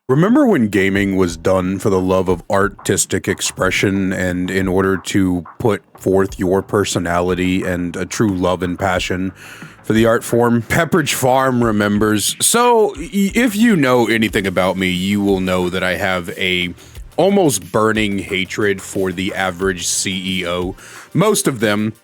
Remember when gaming was done for the love of artistic expression and in order to put forth your personality and a true love and passion for the art form? Pepperidge Farm remembers. So if you know anything about me, you will know that I have a almost burning hatred for the average CEO. Most of them,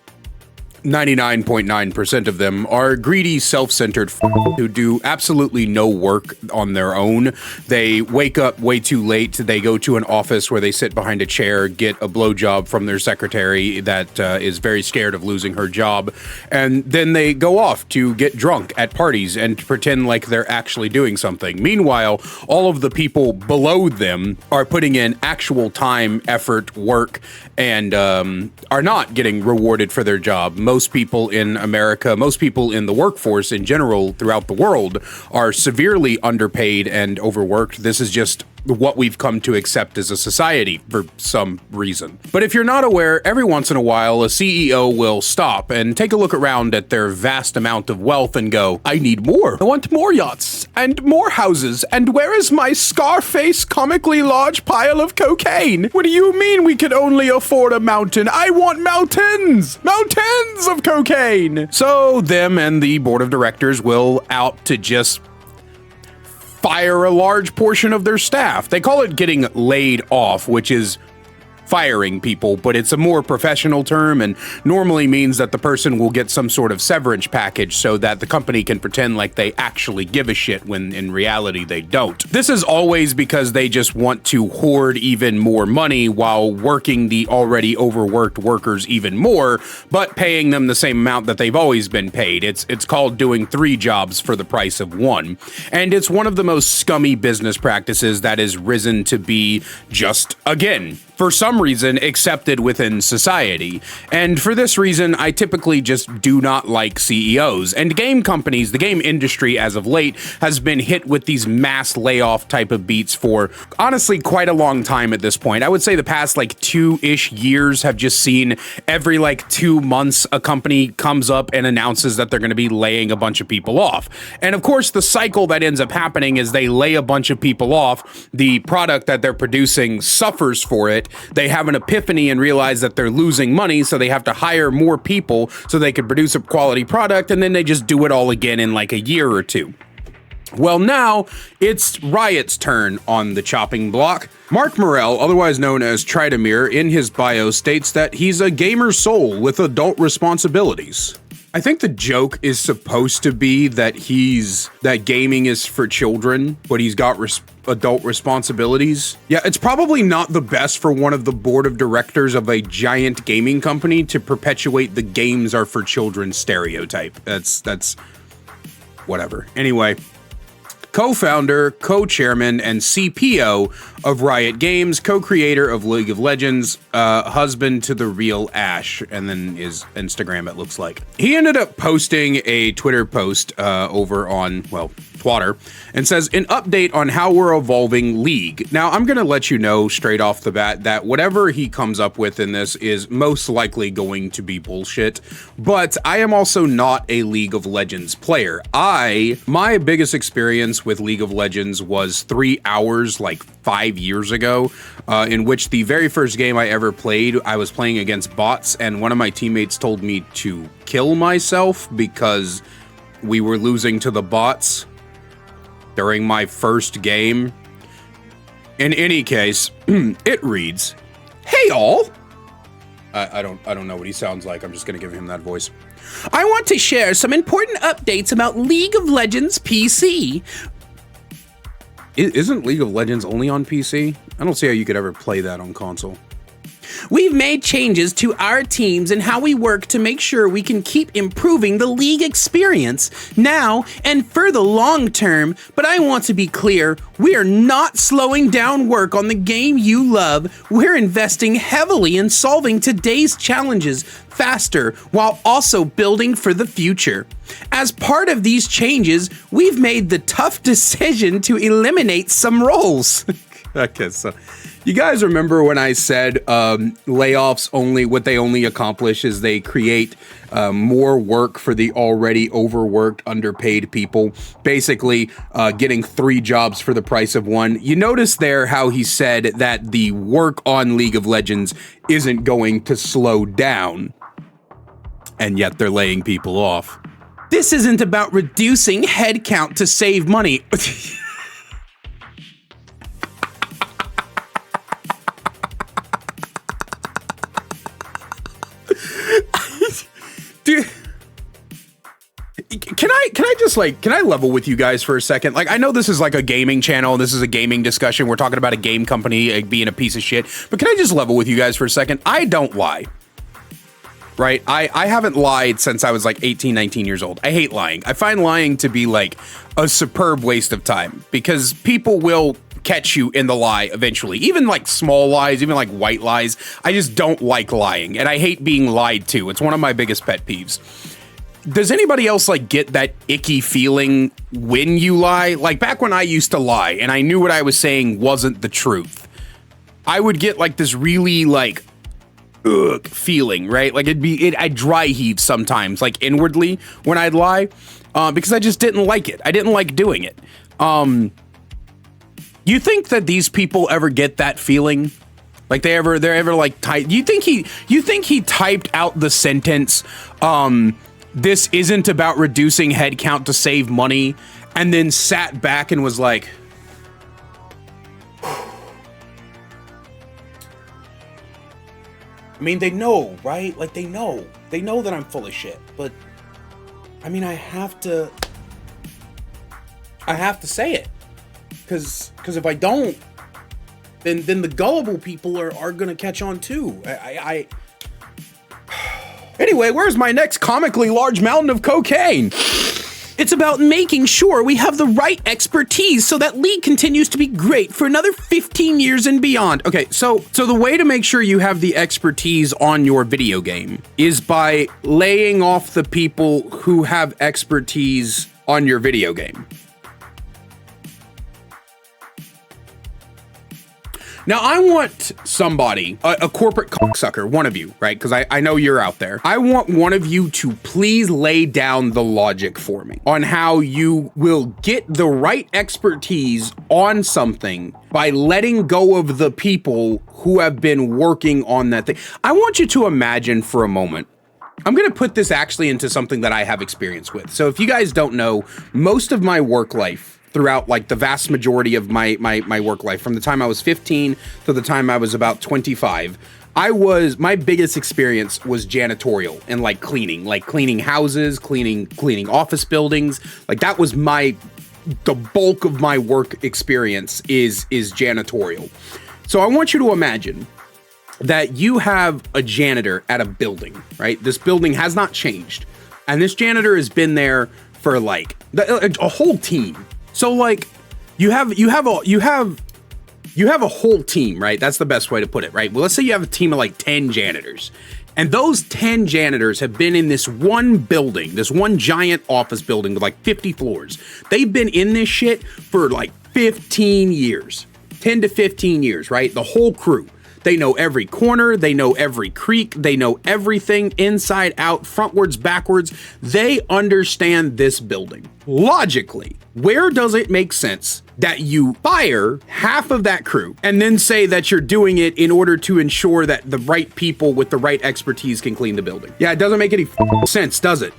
99.9% of them, are greedy, self-centered who do absolutely no work on their own. They wake up way too late. They go to an office where they sit behind a chair, get a blowjob from their secretary that is very scared of losing her job, and then they go off to get drunk at parties and pretend like they're actually doing something. Meanwhile, all of the people below them are putting in actual time, effort, work, and are not getting rewarded for their job. Most people in America, most people in the workforce in general throughout the world are severely underpaid and overworked. This is just what we've come to accept as a society for some reason. But if you're not aware, every once in a while, a CEO will stop and take a look around at their vast amount of wealth and go, I need more. I want more yachts and more houses. And where is my Scarface comically large pile of cocaine? What do you mean we can only afford a mountain? I want mountains! Mountains of cocaine! So them and the board of directors will out to just fire a large portion of their staff. They call it getting laid off, which is firing people, but it's a more professional term and normally means that the person will get some sort of severance package so that the company can pretend like they actually give a shit when in reality they don't. This is always because they just want to hoard even more money while working the already overworked workers even more, but paying them the same amount that they've always been paid. It's called doing 3 jobs for the price of 1. And it's one of the most scummy business practices that has risen to be just, again, for some reason, accepted within society. And for this reason, I typically just do not like CEOs. And game companies, the game industry as of late, has been hit with these mass layoff type of beats for, honestly, quite a long time at this point. I would say the past, 2-ish years have just seen every, 2 months, a company comes up and announces that they're going to be laying a bunch of people off. And of course, the cycle that ends up happening is they lay a bunch of people off, the product that they're producing suffers for it, they have an epiphany and realize that they're losing money, so they have to hire more people so they can produce a quality product, and then they just do it all again in a year or 2. Well, now it's Riot's turn on the chopping block. Mark Morell, otherwise known as Tridamir, in his bio states that he's a gamer soul with adult responsibilities. I think the joke is supposed to be that that gaming is for children, but he's got adult responsibilities. Yeah, it's probably not the best for one of the board of directors of a giant gaming company to perpetuate the games are for children stereotype. That's whatever. Anyway, co-founder, co-chairman, and CPO of Riot Games, co-creator of League of Legends, husband to the real Ash, and then his Instagram, it looks like. He ended up posting a Twitter post over on, Twitter, and says, an update on how we're evolving League. Now, I'm going to let you know straight off the bat that whatever he comes up with in this is most likely going to be bullshit, but I am also not a League of Legends player. My biggest experience with League of Legends was 3 hours, 5 years ago, in which the very first game I ever played, I was playing against bots, and one of my teammates told me to kill myself because we were losing to the bots during my first game. In any case, it reads, "Hey all." I don't know what he sounds like. I'm just gonna give him that voice. "I want to share some important updates about League of Legends PC." Isn't League of Legends only on PC? I don't see how you could ever play that on console. "We've made changes to our teams and how we work to make sure we can keep improving the League experience now and for the long term, but I want to be clear, we are not slowing down work on the game you love. We're investing heavily in solving today's challenges faster while also building for the future. As part of these changes, we've made the tough decision to eliminate some roles." Okay, so You guys remember when I said layoffs only, what they only accomplish is they create more work for the already overworked, underpaid people, basically getting 3 jobs for the price of 1. You notice there how he said that the work on League of Legends isn't going to slow down, and yet they're laying people off. This isn't about reducing headcount to save money. Dude, can I level with you guys for a second? Like, I know this is like a gaming channel, this is a gaming discussion, we're talking about a game company being a piece of shit, but can I just level with you guys for a second? I don't lie, right? I haven't lied since I was like 18, 19 years old. I hate lying. I find lying to be like a superb waste of time, because people will catch you in the lie eventually, even like small lies, even like white lies. I just don't like lying, and I hate being lied to. It's one of my biggest pet peeves. Does anybody else like get that icky feeling when you lie? Like back when I used to lie and I knew what I was saying wasn't the truth, I would get like this really like ugh feeling, right? Like I'd dry heave sometimes, like inwardly when I'd lie, because I just didn't like it. I didn't like doing it. You think that these people ever get that feeling? Like they're ever like type? You think he typed out the sentence, "This isn't about reducing headcount to save money," and then sat back and was like, I mean, they know, right? Like they know that I'm full of shit, but I mean, I have to say it. Because if I don't, then the gullible people are gonna catch on too. Anyway, where's my next comically large mountain of cocaine? It's about making sure we have the right expertise so that League continues to be great for another 15 years and beyond. Okay, so the way to make sure you have the expertise on your video game is by laying off the people who have expertise on your video game. Now, I want somebody, a corporate cocksucker, one of you, right? Because I know you're out there. I want one of you to please lay down the logic for me on how you will get the right expertise on something by letting go of the people who have been working on that thing. I want you to imagine for a moment. I'm going to put this actually into something that I have experience with. So if you guys don't know, most of my work life, throughout like the vast majority of my work life, from the time I was 15 to the time I was about 25, my biggest experience was janitorial and like cleaning houses, cleaning office buildings. Like that was the bulk of my work experience is janitorial. So I want you to imagine that you have a janitor at a building, right? This building has not changed, and this janitor has been there for like a whole team. So like you have a whole team, right? That's the best way to put it, right? Well, let's say you have a team of like 10 janitors, and those 10 janitors have been in this one building, this one giant office building with like 50 floors. They've been in this shit for like 15 years, 10 to 15 years, right? The whole crew. They know every corner, they know every creak, they know everything inside out, frontwards, backwards. They understand this building. Logically, where does it make sense that you fire half of that crew and then say that you're doing it in order to ensure that the right people with the right expertise can clean the building? Yeah, it doesn't make any sense, does it?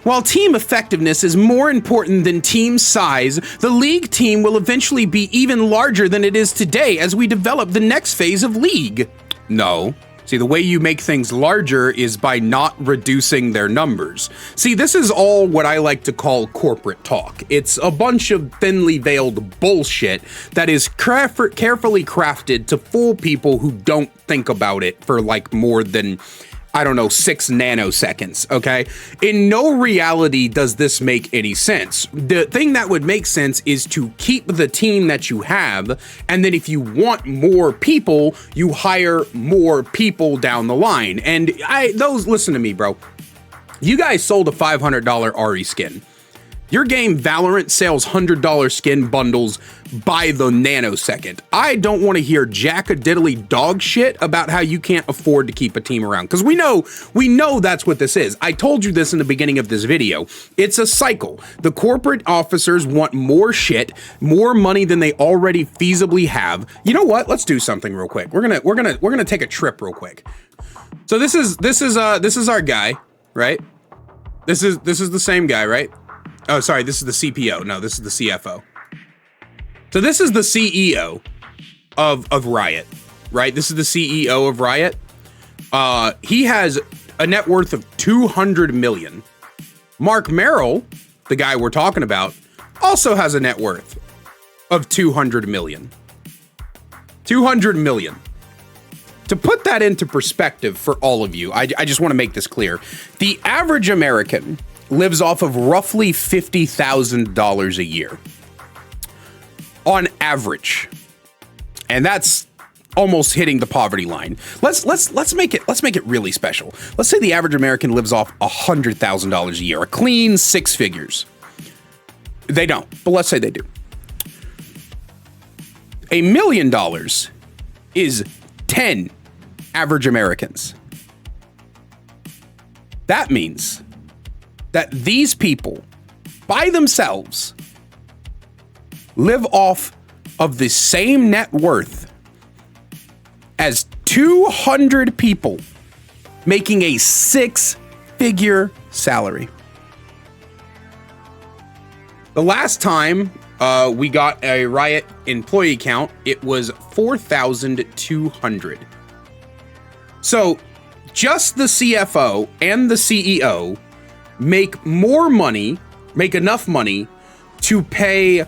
While team effectiveness is more important than team size, the League team will eventually be even larger than it is today as we develop the next phase of League. No. See, the way you make things larger is by not reducing their numbers. See, this is all what I like to call corporate talk. It's a bunch of thinly veiled bullshit that is carefully crafted to fool people who don't think about it for like more than, I don't know, 6 nanoseconds, okay? In no reality does this make any sense. The thing that would make sense is to keep the team that you have, and then if you want more people, you hire more people down the line. And listen to me, bro. You guys sold a $500 RE skin. Your game Valorant sells $100 skin bundles by the nanosecond. I don't want to hear jack-a-diddly dog shit about how you can't afford to keep a team around, because we know that's what this is. I told you this in the beginning of this video. It's a cycle. The corporate officers want more shit, more money than they already feasibly have. You know what? Let's do something real quick. We're gonna take a trip real quick. So this is our guy, right? This is the same guy, right? Oh, sorry, this is the CPO. No, this is the CFO. So this is the CEO of Riot, right? This is the CEO of Riot. He has a net worth of 200 million. Mark Merrill, the guy we're talking about, also has a net worth of 200 million. 200 million. To put that into perspective for all of you, I just want to make this clear. The average American lives off of roughly $50,000 a year on average, and that's almost hitting the poverty line. Let's make it really special. Let's say the average American lives off $100,000 a year, a clean 6 figures. They don't, but let's say they do. $1 million is 10 average Americans. That means that these people, by themselves, live off of the same net worth as 200 people making a 6-figure salary. The last time we got a Riot employee count, it was 4,200. So just the CFO and the CEO make more money, make enough money to pay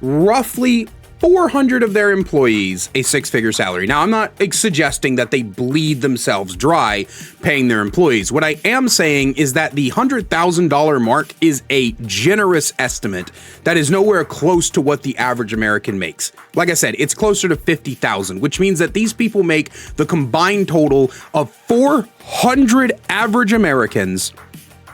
roughly 400 of their employees a 6-figure salary. Now, I'm not suggesting that they bleed themselves dry paying their employees. What I am saying is that the $100,000 mark is a generous estimate that is nowhere close to what the average American makes. Like I said, it's closer to 50,000, which means that these people make the combined total of 400 average Americans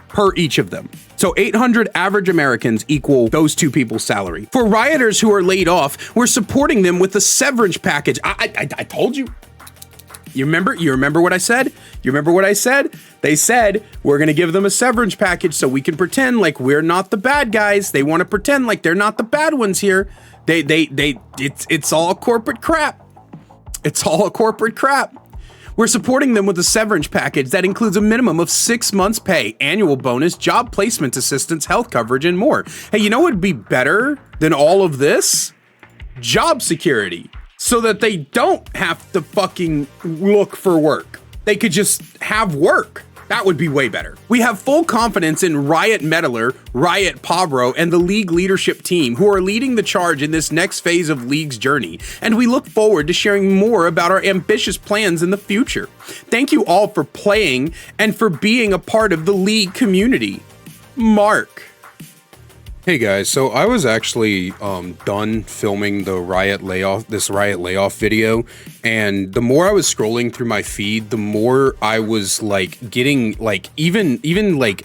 per each of them. So 800 average Americans equal those two people's salary. For rioters who are laid off, we're supporting them with a severance package. I told you. You remember what I said? You remember what I said? They said we're going to give them a severance package so we can pretend like we're not the bad guys. They want to pretend like they're not the bad ones here. It's all corporate crap. It's all corporate crap. We're supporting them with a severance package that includes a minimum of 6 months pay, annual bonus, job placement assistance, health coverage, and more. Hey, you know what would be better than all of this? Job security. So that they don't have to fucking look for work. They could just have work. That would be way better. We have full confidence in Riot Meddler, Riot Pabro, and the League leadership team who are leading the charge in this next phase of League's journey, and we look forward to sharing more about our ambitious plans in the future. Thank you all for playing and for being a part of the League community. Mark. Hey guys, so I was actually done filming the Riot layoff video, and the more I was scrolling through my feed, the more I was like getting like even like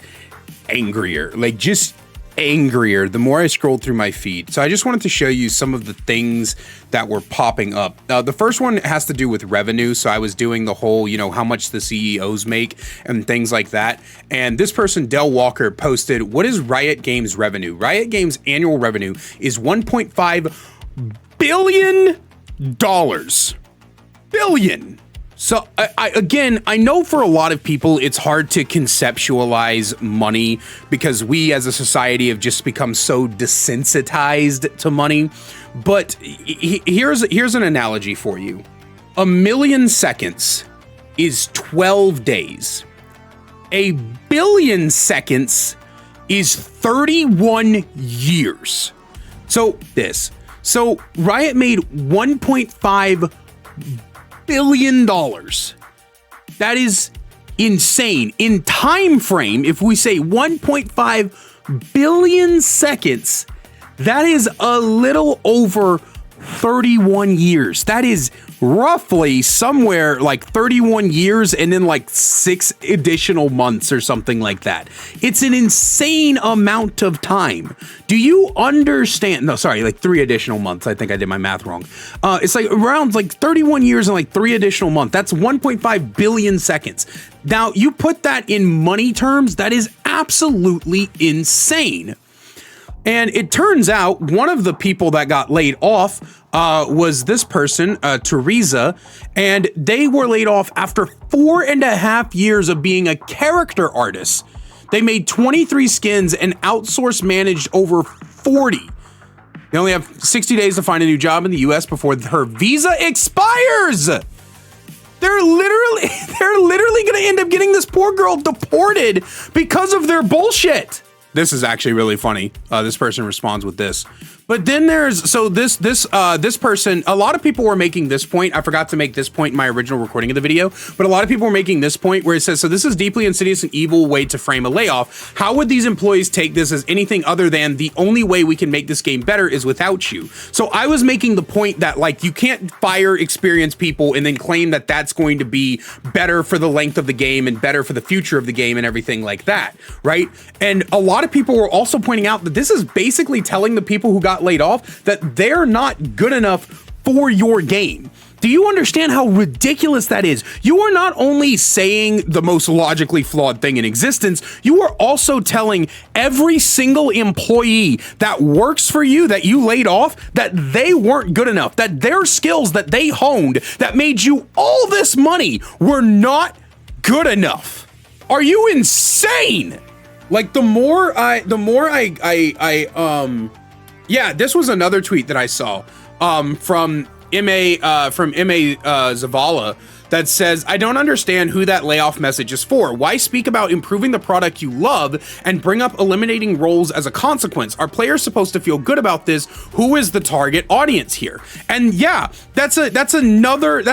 angrier, like just angrier the more I scrolled through my feed. So I just wanted to show you some of the things that were popping up. The first one has to do with revenue. So I was doing the whole, you know, how much the CEOs make and things like that. And this person, Del Walker, posted, what is Riot Games revenue? Riot Games annual revenue is $1.5 billion. Billion. So I know for a lot of people, it's hard to conceptualize money because we as a society have just become so desensitized to money. But here's an analogy for you. 1 million seconds is 12 days. 1 billion seconds is 31 years. So Riot made $1.5 billion. That is insane. In time frame, if we say 1.5 billion seconds, that is a little over 31 years. That is roughly somewhere like 31 years and then like 6 additional months or something like that. It's an insane amount of time. Do you understand? No, sorry, like 3 additional months. I think I did my math wrong. It's like around like 31 years and like 3 additional months. That's 1.5 billion seconds. Now, you put that in money terms, that is absolutely insane. And it turns out one of the people that got laid off was this person, Teresa, and they were laid off after 4.5 years of being a character artist. They made 23 skins and outsourced managed over 40. They only have 60 days to find a new job in the US before her visa expires. They're literally going to end up getting this poor girl deported because of their bullshit. This is actually really funny. This person responds with this. But then there's, so this person, a lot of people were making this point. I forgot to make this point in my original recording of the video, but a lot of people were making this point where it says, so this is deeply insidious and evil way to frame a layoff. How would these employees take this as anything other than the only way we can make this game better is without you? So I was making the point that like, you can't fire experienced people and then claim that that's going to be better for the length of the game and better for the future of the game and everything like that, right? And a lot of people were also pointing out that this is basically telling the people who got laid off that they're not good enough for your game. Do you understand how ridiculous that is? You are not only saying the most logically flawed thing in existence, you are also telling every single employee that works for you, that you laid off, that they weren't good enough, that their skills that they honed, that made you all this money, were not good enough. Are you insane? Like yeah, this was another tweet that I saw from M.A. Zavala that says, I don't understand who that layoff message is for. Why speak about improving the product you love and bring up eliminating roles as a consequence? Are players supposed to feel good about this? Who is the target audience here? And yeah, that's another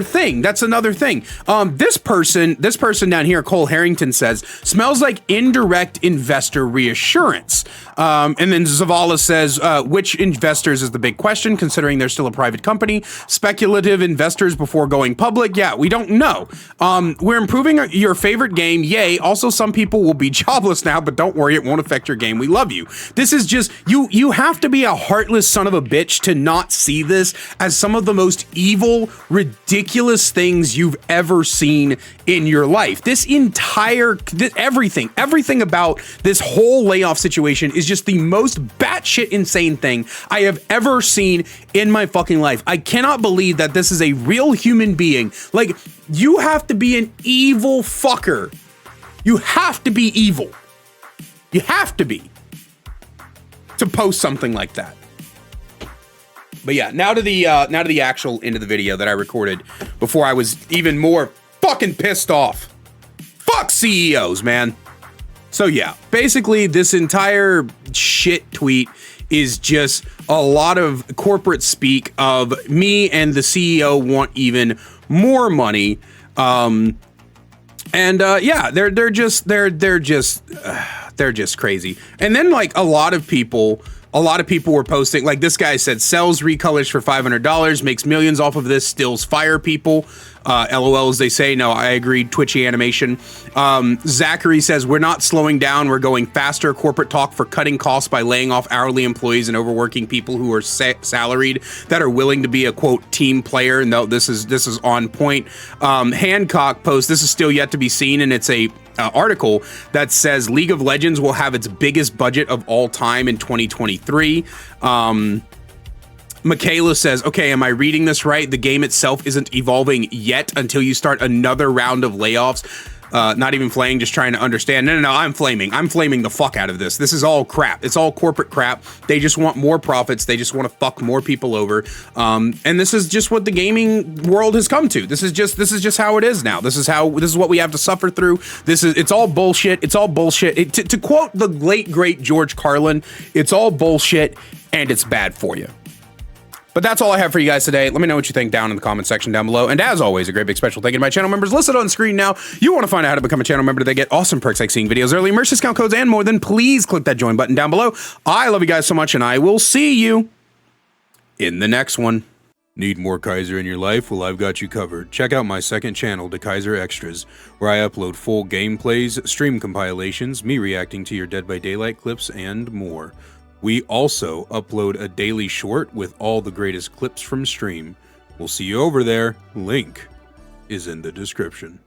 thing. This person down here, Cole Harrington, says, smells like indirect investor reassurance. And then Zavala says, which investors is the big question, considering they're still a private company. Speculative investors before going public. Yeah, we don't know. We're improving your favorite game. Yay. Also, some people will be jobless now, but don't worry, it won't affect your game. We love you. This is just, you have to be a heartless son of a bitch to not see this as some of the most evil, ridiculous things you've ever seen in your life. Everything about this whole layoff situation is just the most batshit insane thing I have ever seen in my fucking life. I cannot believe that this is a real human being. Like, you have to be an evil fucker. You have to be evil. You have to be to post something like that. But yeah, now to the actual end of the video that I recorded before I was even more fucking pissed off. Fuck CEOs, man. So yeah, basically this entire shit tweet is just a lot of corporate speak of me and the CEO want even more money. Yeah, they're just crazy. And then like a lot of people were posting, like this guy said, sells recolors for $500, makes millions off of this, stills fire people. LOL, as they say. No, I agree. Twitchy animation. Zachary says, we're not slowing down. We're going faster. Corporate talk for cutting costs by laying off hourly employees and overworking people who are salaried that are willing to be a quote team player. No, this is on point. Hancock post, this is still yet to be seen, and it's a article that says League of Legends will have its biggest budget of all time in 2023. Michaela says, okay, am I reading this right? The game itself isn't evolving yet until you start another round of layoffs. Not even flaying, just trying to understand. No, I'm flaming. I'm flaming the fuck out of this. This is all crap. It's all corporate crap. They just want more profits. They just want to fuck more people over. And this is just what the gaming world has come to. This is just how it is now. This is what we have to suffer through. It's all bullshit. It's all bullshit. To quote the late, great George Carlin, it's all bullshit and it's bad for you. But that's all I have for you guys today. Let me know what you think down in the comment section down below. And as always, a great big special thank you to my channel members listed on screen now. You want to find out how to become a channel member, they get awesome perks like seeing videos early, merch discount codes, and more, then please click that join button down below. I love you guys so much, and I will see you in the next one. Need more Kaiser in your life? Well, I've got you covered. Check out my second channel, The Kaiser Extras, where I upload full gameplays, stream compilations, me reacting to your Dead by Daylight clips, and more. We also upload a daily short with all the greatest clips from stream. We'll see you over there. Link is in the description.